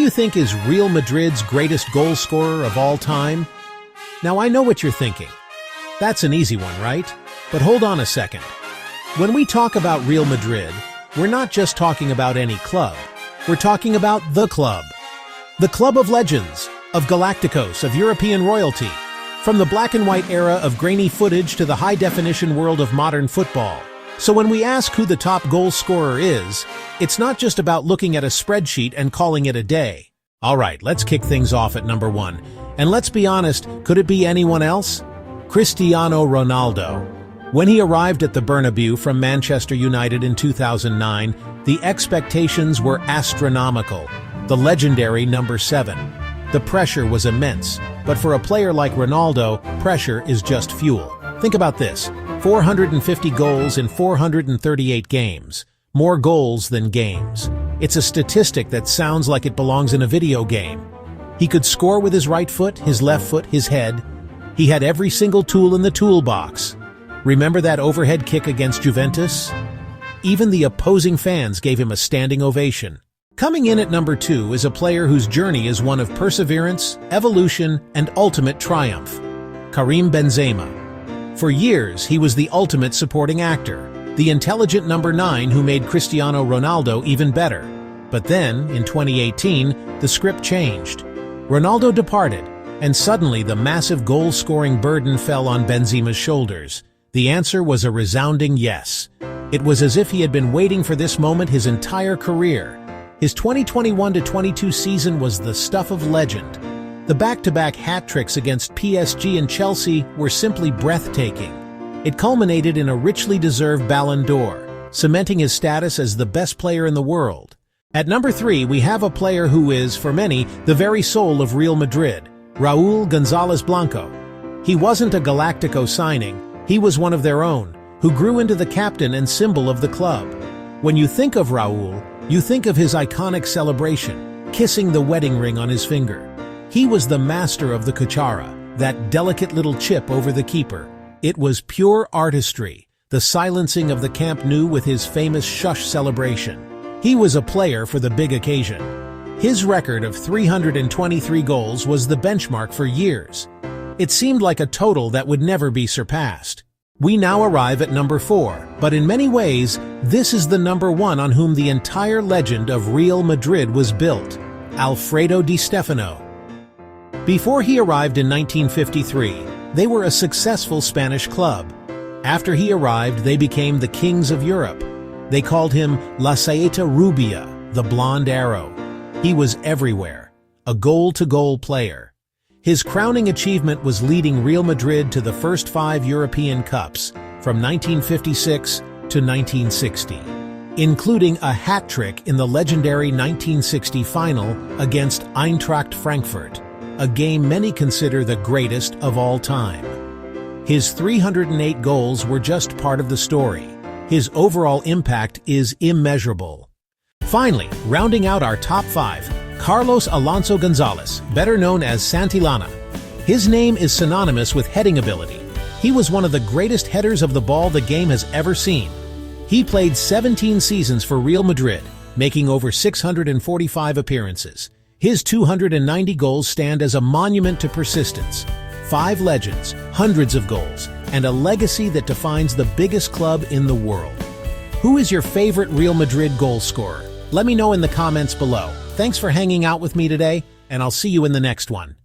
you think is Real Madrid's greatest goal scorer of all time? Now I know what you're thinking. That's an easy one, right? But hold on a second. When we talk about Real Madrid, we're not just talking about any club. We're talking about the club. The club of legends, of Galacticos, of European royalty. From the black and white era of grainy footage to the high-definition world of modern football. So when we ask who the top goal scorer is, it's not just about looking at a spreadsheet and calling it a day. Alright, let's kick things off at number 1. And let's be honest, could it be anyone else? Cristiano Ronaldo. When he arrived at the Bernabeu from Manchester United in 2009, the expectations were astronomical. The legendary number 7. The pressure was immense, but for a player like Ronaldo, pressure is just fuel. Think about this. 450 goals in 438 games. More goals than games. It's a statistic that sounds like it belongs in a video game. He could score with his right foot, his left foot, his head. He had every single tool in the toolbox. Remember that overhead kick against Juventus? Even the opposing fans gave him a standing ovation. Coming in at number 2 is a player whose journey is one of perseverance, evolution, and ultimate triumph. KarimBenzema. For years, he was the ultimate supporting actor, the intelligent number 9 who made Cristiano Ronaldo even better. But then, in 2018, the script changed. Ronaldo departed, and suddenly the massive goal-scoring burden fell on Benzema's shoulders. The answer was a resounding yes. It was as if he had been waiting for this moment his entire career. His 2021-22 season was the stuff of legend. The back-to-back hat-tricks against PSG and Chelsea were simply breathtaking. It culminated in a richly deserved BallonDOr, cementing his status as the best player in the world. At number 3, we have a player who is, for many, the very soul of Real Madrid, RaulGonzalez Blanco. He wasn't a Galactico signing, he was one of their own, who grew into the captain and symbol of the club. When you think of Raul, you think of his iconic celebration, kissing the wedding ring on his finger. He was the master of the cuchara, that delicate little chip over the keeper. It was pure artistry, the silencing of the Camp Nou with his famous shush celebration. He was a player for the big occasion. His record of 323 goals was the benchmark for years. It seemed like a total that would never be surpassed. We now arrive at number 4, but in many ways, this is the number 1 on whom the entire legend of Real Madrid was built, AlfredoDiStefano. Before he arrived in 1953, they were a successful Spanish club. After he arrived, they became the kings of Europe. They called him La Saeta Rubia, the blonde arrow. He was everywhere, a goal-to-goal player. His crowning achievement was leading Real Madrid to the first 5 European Cups from 1956 to 1960, including a hat-trick in the legendary 1960 final against Eintracht Frankfurt, a game many consider the greatest of all time. His 308 goals were just part of the story. His overall impact is immeasurable. Finally, rounding out our top 5, Carlos Alonso Gonzalez, better known as Santillana. His name is synonymous with heading ability. He was one of the greatest headers of the ball the game has ever seen. He played 17 seasons for Real Madrid, making over 645 appearances. His 290 goals stand as a monument to persistence. 5 legends, hundreds of goals, and a legacy that defines the biggest club in the world. Who is your favorite Real Madrid goal scorer? Let me know in the comments below. Thanks for hanging out with me today, and I'll see you in the next one.